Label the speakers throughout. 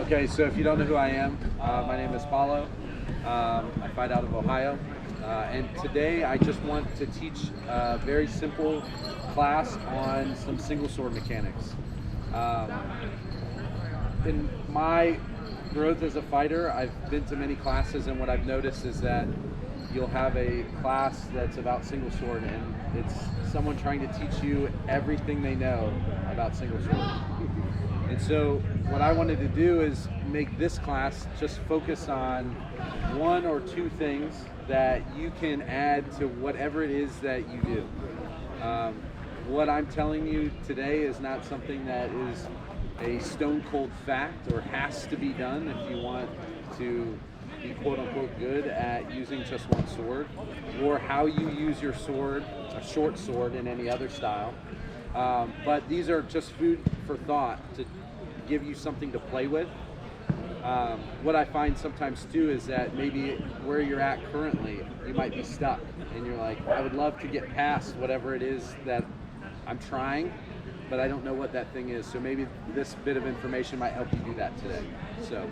Speaker 1: Okay, so if you don't know who I am, my name is Paolo. I fight out of Ohio. And today I just want to teach a very simple class on some single sword mechanics. In my growth as a fighter, I've been to many classes, and what I've noticed is that you'll have a class that's about single sword, and it's someone trying to teach you everything they know about single sword. And so what I wanted to do is make this class just focus on one or two things that you can add to whatever it is that you do. What I'm telling you today is not something that is a stone cold fact or has to be done if you want to be quote unquote good at using just one sword, or how you use your sword, a short sword in any other style. But these are just food for thought to give you something to play with. What I find sometimes too is that maybe where you're at currently, you might be stuck and you're like, I would love to get past whatever it is that I'm trying, but I don't know what that thing is. So maybe this bit of information might help you do that today. So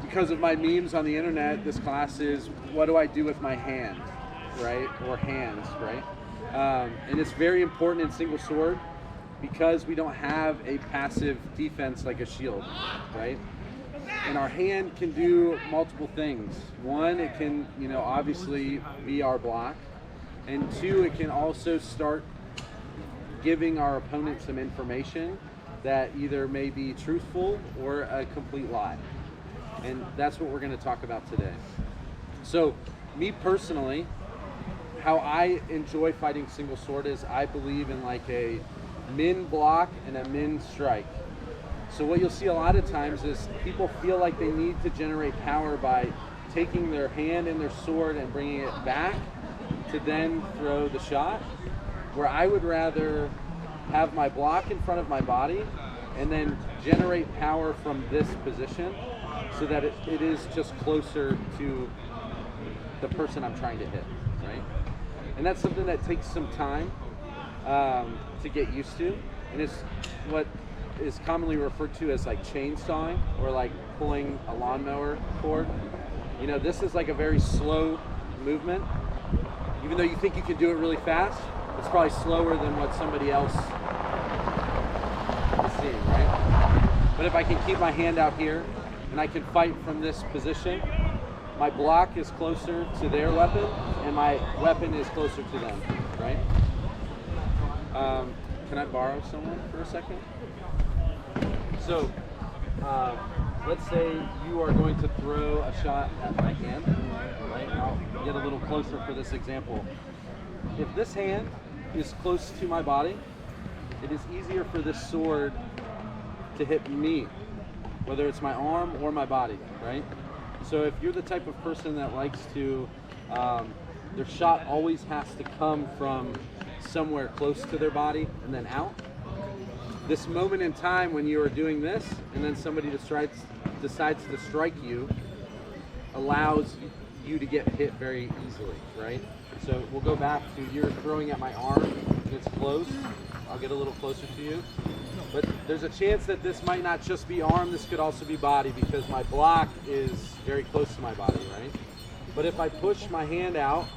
Speaker 1: because of my memes on the internet, this class is what do I do with my hand, right? Or hands, right? And it's very important in single sword because we don't have a passive defense like a shield, right? And our hand can do multiple things. One, it can, obviously be our block. And two, it can also start giving our opponent some information that either may be truthful or a complete lie. And that's what we're going to talk about today. So, me personally, how I enjoy fighting single sword is I believe in like a min block and a min strike. So what you'll see a lot of times is people feel like they need to generate power by taking their hand and their sword and bringing it back to then throw the shot, where I would rather have my block in front of my body and then generate power from this position so that it is just closer to the person I'm trying to hit, right? And that's something that takes some time to get used to, and it's what is commonly referred to as like chainsawing or like pulling a lawnmower cord. This is like a very slow movement. Even though you think you can do it really fast, it's probably slower than what somebody else is seeing, right? But if I can keep my hand out here and I can fight from this position, my block is closer to their weapon and my weapon is closer to them, right? Can I borrow someone for a second? So, let's say you are going to throw a shot at my hand, right? I'll get a little closer for this example. If this hand is close to my body, it is easier for this sword to hit me, whether it's my arm or my body, right? So if you're the type of person that likes to, their shot always has to come from somewhere close to their body and then out. This moment in time when you are doing this and then somebody decides to strike you allows you to get hit very easily, right? So we'll go back to you're throwing at my arm and it's close. I'll get a little closer to you. But there's a chance that this might not just be arm, this could also be body because my block is very close to my body, right? But if I push my hand out,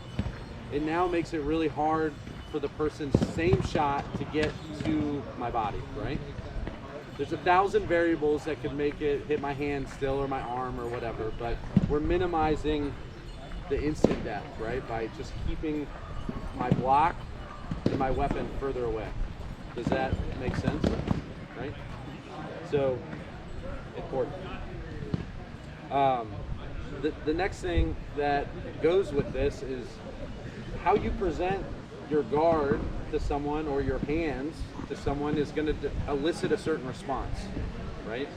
Speaker 1: it now makes it really hard for the person's same shot to get to my body, right? There's 1,000 variables that could make it hit my hand still or my arm or whatever, but we're minimizing the instant death, right? By just keeping my block and my weapon further away. Does that make sense? Right? So, important. The next thing that goes with this is how you present your guard to someone or your hands to someone is going to elicit a certain response, right?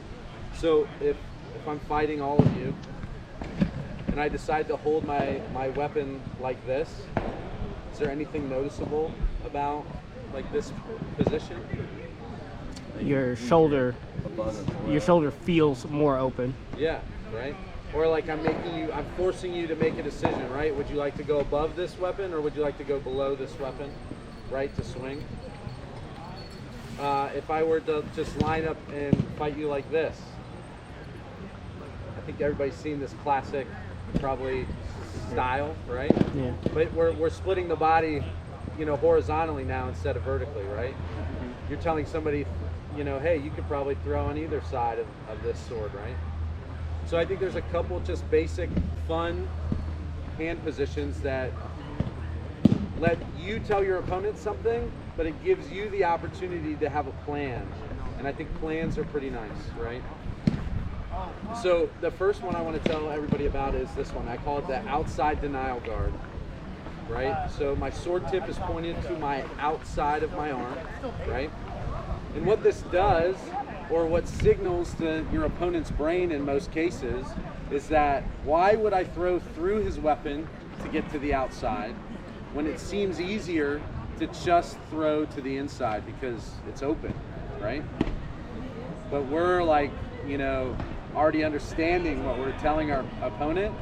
Speaker 1: So if I'm fighting all of you and I decide to hold my weapon like this, is there anything noticeable about like this position?
Speaker 2: Your shoulder feels more open.
Speaker 1: Yeah, right? Or like I'm forcing you to make a decision, right? Would you like to go above this weapon or would you like to go below this weapon, right, to swing? if I were to just line up and fight you like this, I think everybody's seen this classic, probably style, right?
Speaker 2: Yeah.
Speaker 1: But we're splitting the body, horizontally now instead of vertically, right? You're telling somebody, hey, you could probably throw on either side of this sword, right? So I think there's a couple just basic, fun hand positions that let you tell your opponent something, but it gives you the opportunity to have a plan. And I think plans are pretty nice, right? So the first one I want to tell everybody about is this one. I call it the outside denial guard, right? So my sword tip is pointed to my outside of my arm, right? And what this does, or what signals to your opponent's brain in most cases, is that why would I throw through his weapon to get to the outside when it seems easier to just throw to the inside because it's open, right? But we're like, already understanding what we're telling our opponent.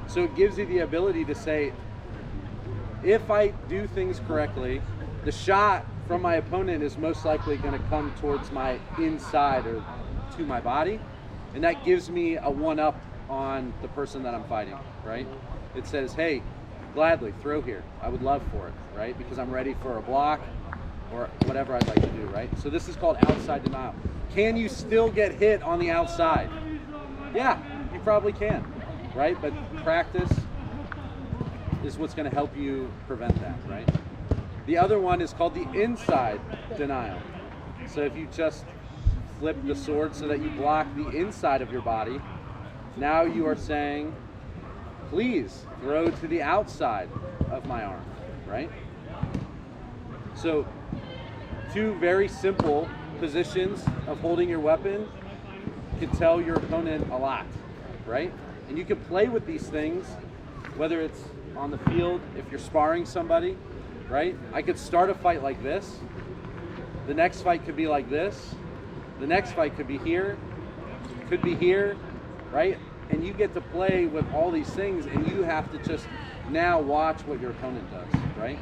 Speaker 1: So it gives you the ability to say, if I do things correctly, the shot from my opponent is most likely going to come towards my inside or to my body. And that gives me a one-up on the person that I'm fighting, right? It says, hey, gladly, throw here. I would love for it, right? Because I'm ready for a block or whatever I'd like to do, right? So this is called outside denial. Can you still get hit on the outside? Yeah, you probably can, right? But practice is what's going to help you prevent that, right? The other one is called the inside denial. So if you just flip the sword so that you block the inside of your body, now you are saying, please throw to the outside of my arm, right? So two very simple positions of holding your weapon can tell your opponent a lot, right? And you can play with these things, whether it's on the field, if you're sparring somebody, right? I could start a fight like this. The next fight could be like this. The next fight could be here, right? And you get to play with all these things, and you have to just now watch what your opponent does, right?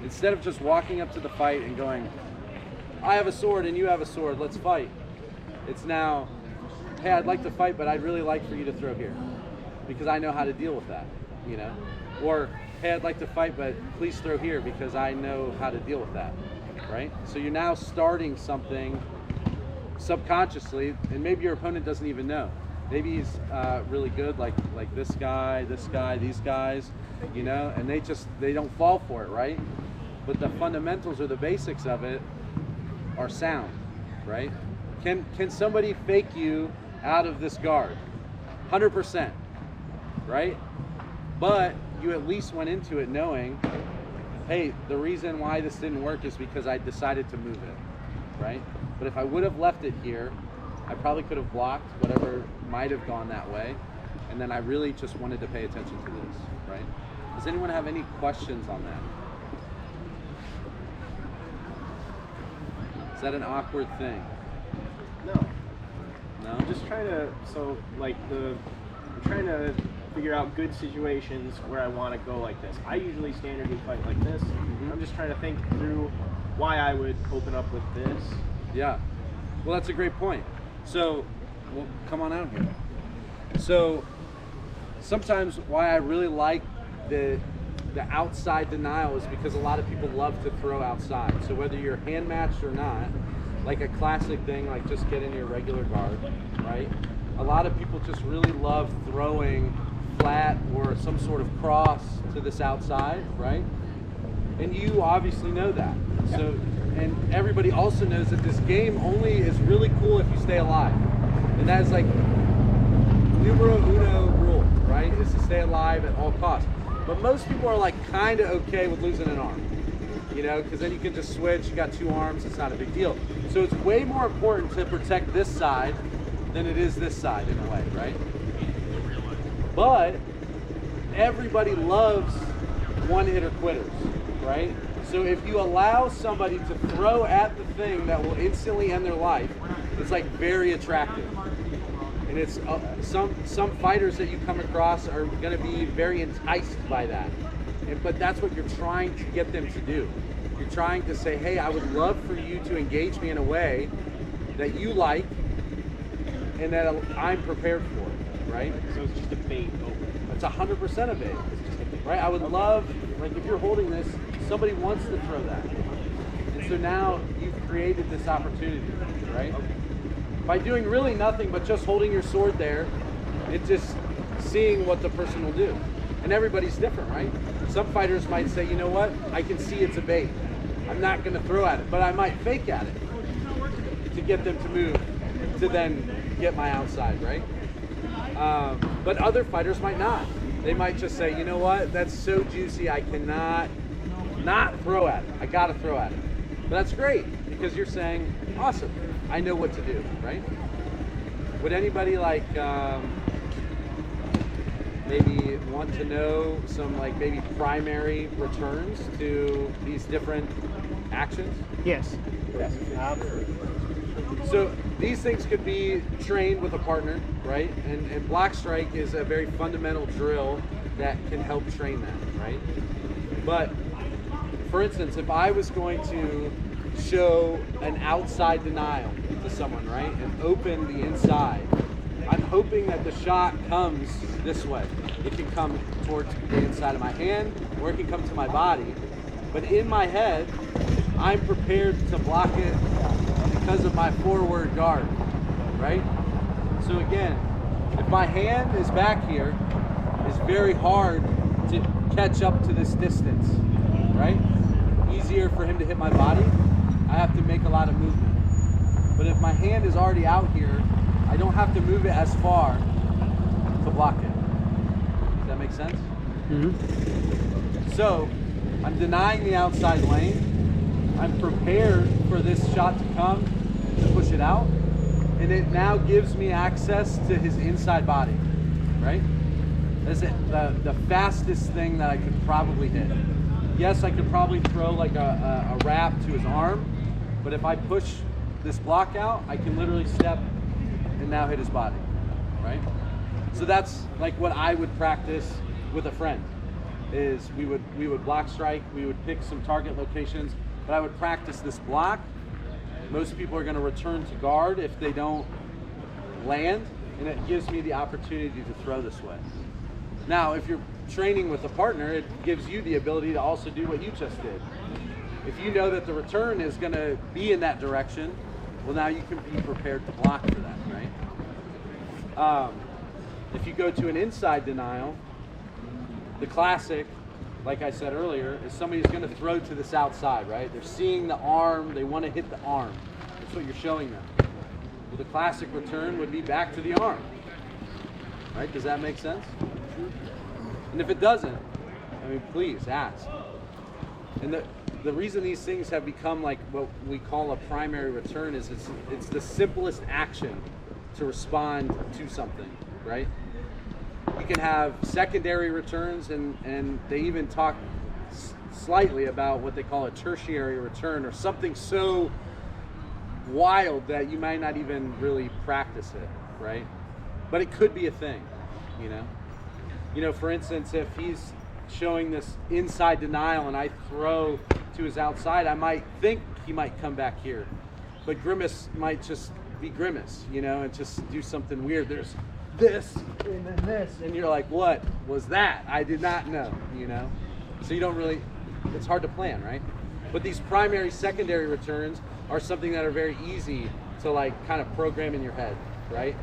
Speaker 1: Instead of just walking up to the fight and going, I have a sword and you have a sword, let's fight. It's now, hey, I'd like to fight, but I'd really like for you to throw here because I know how to deal with that, Or, hey, I'd like to fight, but please throw here because I know how to deal with that, right? So you're now starting something subconsciously, and maybe your opponent doesn't even know. Maybe he's really good, like this guy, these guys, and they don't fall for it, right? But the fundamentals or the basics of it are sound, right? Can somebody fake you out of this guard? 100%, right? But you at least went into it knowing, hey, the reason why this didn't work is because I decided to move it, right? But if I would have left it here, I probably could have blocked whatever might have gone that way. And then I really just wanted to pay attention to this, right? Does anyone have any questions on that? Is that an awkward thing?
Speaker 3: No.
Speaker 1: No?
Speaker 3: I'm just trying to, I'm trying to figure out good situations where I want to go like this. I usually standardly fight like this.
Speaker 1: Mm-hmm.
Speaker 3: I'm just trying to think through why I would open up with this.
Speaker 1: Yeah. Well, that's a great point. So, come on out here. So, sometimes why I really like the outside denial is because a lot of people love to throw outside. So whether you're hand matched or not, like a classic thing, like just get in your regular guard, right? A lot of people just really love throwing flat or some sort of cross to this outside, right? And you obviously know that.
Speaker 3: Yeah.
Speaker 1: So, and everybody also knows that this game only is really cool if you stay alive. And that is like numero uno rule, right? Is to stay alive at all costs. But most people are like kind of okay with losing an arm, because then you can just switch, you got two arms, it's not a big deal. So it's way more important to protect this side than it is this side in a way, right? But everybody loves one-hitter quitters, right? So if you allow somebody to throw at the thing that will instantly end their life, it's like very attractive. And it's some fighters that you come across are going to be very enticed by that. But that's what you're trying to get them to do. You're trying to say, hey, I would love for you to engage me in a way that you like and that I'm prepared for, right?
Speaker 3: So it's just a bait open.
Speaker 1: It's 100% a bait, right? I would love, like if you're holding this, somebody wants to throw that. And so now you've created this opportunity, right? By doing really nothing but just holding your sword there, it's just seeing what the person will do. And everybody's different, right? Some fighters might say, you know what, I can see it's a bait. I'm not gonna throw at it, but I might fake at it to get them to move, to then get my outside, right? But other fighters might not. They might just say, you know what, that's so juicy, I cannot not throw at it. I gotta throw at it. But that's great, because you're saying, awesome, I know what to do, right? Would anybody like maybe want to know some like maybe primary returns to these different actions?
Speaker 2: Yes.
Speaker 1: Yes. So these things could be trained with a partner, right? And block strike is a very fundamental drill that can help train that, right? But for instance, if I was going to show an outside denial to someone, right, and open the inside, I'm hoping that the shot comes this way. It can come towards the inside of my hand, or it can come to my body. But in my head, I'm prepared to block it because of my forward guard, right? So again, if my hand is back here, it's very hard to catch up to this distance, right? Easier for him to hit my body. I have to make a lot of movement. But if my hand is already out here, I don't have to move it as far to block it. Does that make sense?
Speaker 2: Mm-hmm.
Speaker 1: So I'm denying the outside lane. I'm prepared for this shot to come, to push it out. And it now gives me access to his inside body, right? That's the fastest thing that I could probably hit. Yes, I could probably throw like a wrap to his arm, but if I push this block out, I can literally step and now hit his body, right? So that's like what I would practice with a friend, is we would block strike, we would pick some target locations, but I would practice this block. Most people are gonna return to guard if they don't land, and it gives me the opportunity to throw this way. Now, if you're training with a partner, it gives you the ability to also do what you just did. If you know that the return is gonna be in that direction, well, now you can be prepared to block for that, right? If you go to an inside denial, the classic, like I said earlier, is somebody's gonna throw to this outside, right? They're seeing the arm, they wanna hit the arm. That's what you're showing them. Well, the classic return would be back to the arm, right? Does that make sense? And if it doesn't, I mean, please ask. And the reason these things have become like what we call a primary return is it's the simplest action to respond to something, right? You can have secondary returns, and they even talk slightly about what they call a tertiary return, or something so wild that you might not even really practice it, right? But it could be a thing, you know? You know, for instance, if he's showing this inside denial and I throw to his outside, I might think he might come back here. But Grimace might just be Grimace, you know, and just do something weird. There's this and then this, and you're like, what was that? I did not know, you know? So you don't really, it's hard to plan, right? But these primary, secondary returns are something that are very easy to like kind of program in your head, right?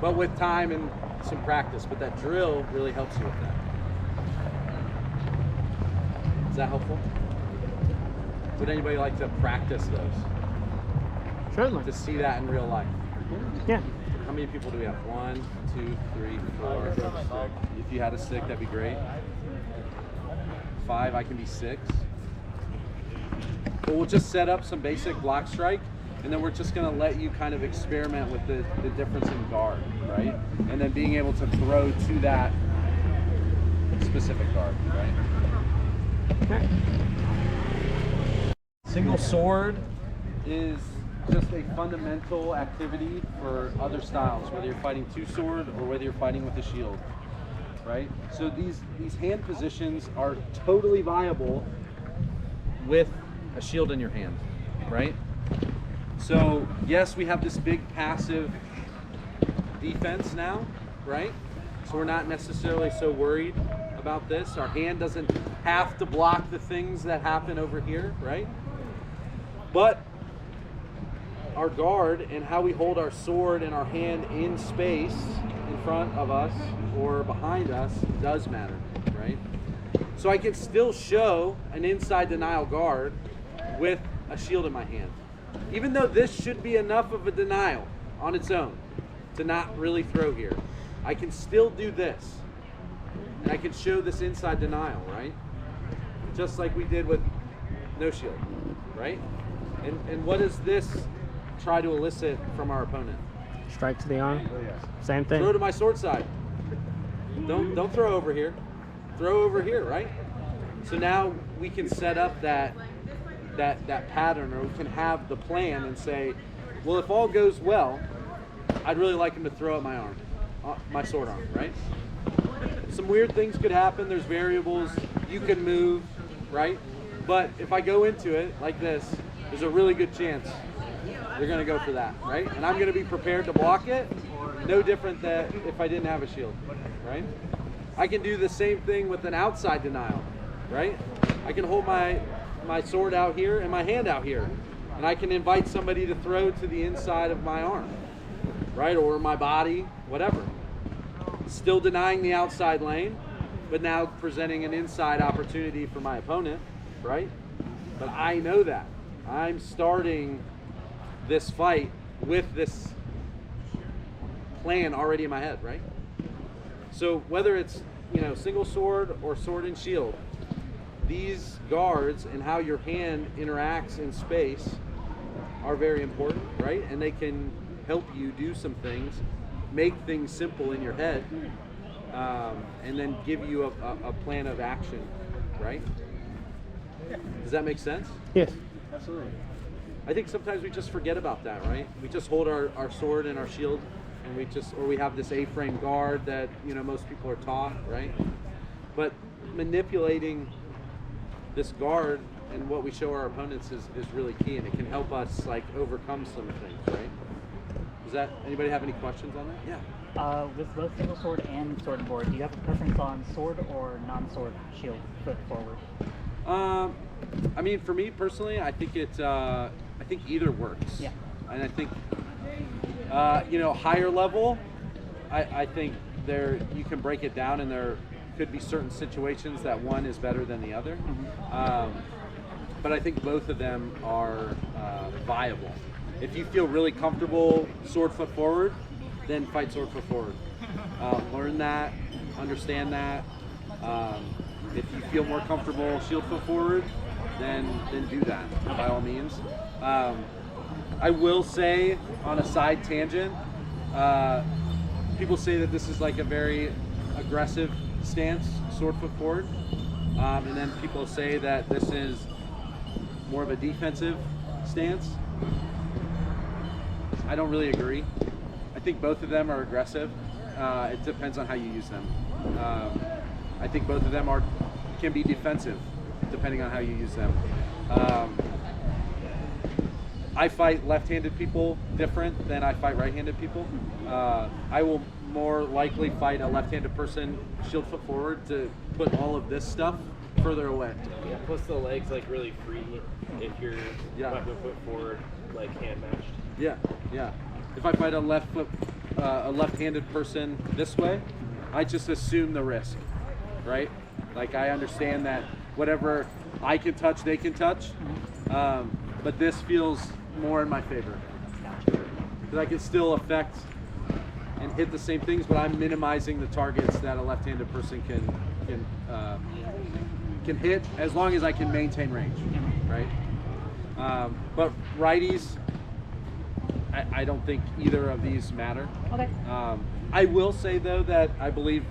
Speaker 1: But with time and some practice, but that drill really helps you with that. Is that helpful? Would anybody like to practice those?
Speaker 2: Certainly.
Speaker 1: To see that in real life?
Speaker 2: Yeah.
Speaker 1: How many people do we have? 1, 2, 3, 4. If you had a stick, that'd be great. 5, I can be 6. But we'll just set up some basic block strike, and then we're just going to let you kind of experiment with the difference in guard, right? And then being able to throw to that specific guard, right?
Speaker 2: Okay.
Speaker 1: Single sword is just a fundamental activity for other styles, whether you're fighting two sword or whether you're fighting with a shield, right? So these hand positions are totally viable with a shield in your hand, right? So yes, we have this big passive defense now, right? So we're not necessarily so worried about this. Our hand doesn't have to block the things that happen over here, right? But our guard and how we hold our sword and our hand in space in front of us or behind us does matter, right? So I can still show an inside denial guard with a shield in my hand. Even though this should be enough of a denial on its own to not really throw here, I can still do this. And I can show this inside denial, right? Just like we did with no shield, right? And what does this try to elicit from our opponent?
Speaker 2: Strike to the arm. Same thing.
Speaker 1: Throw to my sword side. Don't throw over here. Throw over here, right? So now we can set up that pattern, or we can have the plan and say, well, if all goes well, I'd really like him to throw at my arm, my sword arm, right? Some weird things could happen. There's variables. You can move, right? But if I go into it like this, there's a really good chance they're going to go for that, right? And I'm going to be prepared to block it, no different than if I didn't have a shield, right? I can do the same thing with an outside denial, right? I can hold my sword out here and my hand out here, and I can invite somebody to throw to the inside of my arm, right? Or my body, whatever. Still denying the outside lane, but now presenting an inside opportunity for my opponent, right? But I know that. I'm starting this fight with this plan already in my head, right? So whether it's, single sword or sword and shield, these guards and how your hand interacts in space are very important, right? And they can help you do some things, make things simple in your head, and then give you a plan of action, right? Does that make sense?
Speaker 2: Yes.
Speaker 3: Absolutely.
Speaker 1: I think sometimes we just forget about that, right? We just hold our sword and our shield, and we have this A-frame guard that most people are taught, right? But manipulating this guard and what we show our opponents is really key, and it can help us overcome some things, right? Anybody have any questions on that? Yeah.
Speaker 4: With both single sword and sword and board, do you have a preference on sword or non-sword shield foot forward?
Speaker 1: I mean, for me personally, I think I think either works.
Speaker 4: Yeah.
Speaker 1: And I think, higher level, I think you can break it down, and there could be certain situations that one is better than the other. Mm-hmm. But I think both of them are viable. If you feel really comfortable sword foot forward, then fight sword foot forward. Learn that, understand that. If you feel more comfortable shield foot forward, then do that by all means. I will say, on a side tangent, people say that this is like a very aggressive stance, sword foot forward, and then people say that this is more of a defensive stance. I don't really agree. I think both of them are aggressive. It depends on how you use them. I think both of them can be defensive, depending on how you use them. I fight left-handed people different than I fight right-handed people. I will more likely fight a left-handed person shield foot forward to put all of this stuff further away.
Speaker 3: Yeah, plus the legs really free if you're weapon foot forward, hand matched.
Speaker 1: Yeah. If I fight a left-handed person this way, I just assume the risk, right? I understand that whatever I can touch, they can touch, but this feels more in my favor. Because I can still affect and hit the same things, but I'm minimizing the targets that a left-handed person can hit, as long as I can maintain range, right? But righties, I don't think either of these matter.
Speaker 4: Okay.
Speaker 1: I will say though that I believe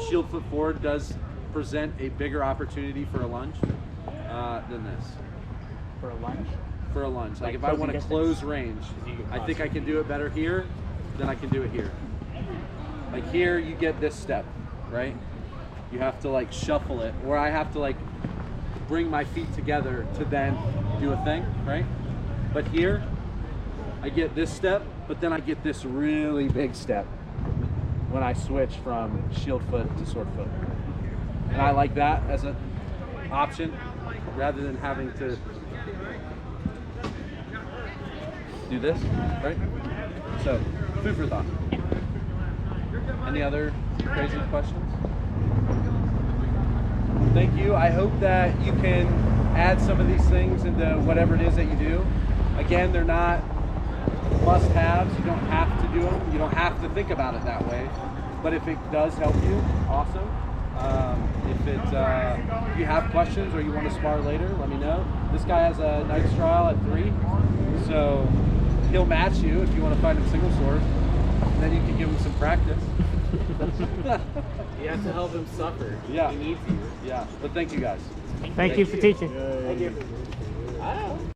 Speaker 1: shield foot forward does present a bigger opportunity for a lunge than this.
Speaker 4: For a lunge?
Speaker 1: For a lunge.
Speaker 4: Like
Speaker 1: if I want to
Speaker 4: closing
Speaker 1: close range, I think I can do it better here than I can do it here. Here you get this step, right? You have to shuffle it, or I have to bring my feet together to then do a thing, right? But here, I get this step, but then I get this really big step when I switch from shield foot to sword foot. And I like that as an option rather than having to do this, right? So, food for thought. Any other crazy questions? Thank you. I hope that you can add some of these things into whatever it is that you do. Again, they're not must-haves. You don't have to do them. You don't have to think about it that way. But if it does help you, awesome. If you have questions or you want to spar later, let me know. This guy has a Knight's Trial at 3, so he'll match you if you want to find him single sword. And then you can give him some practice.
Speaker 5: You have to help him suffer.
Speaker 1: Yeah.
Speaker 5: He needs you.
Speaker 1: Yeah. But thank you guys.
Speaker 2: Thank you for teaching.
Speaker 3: Thank you.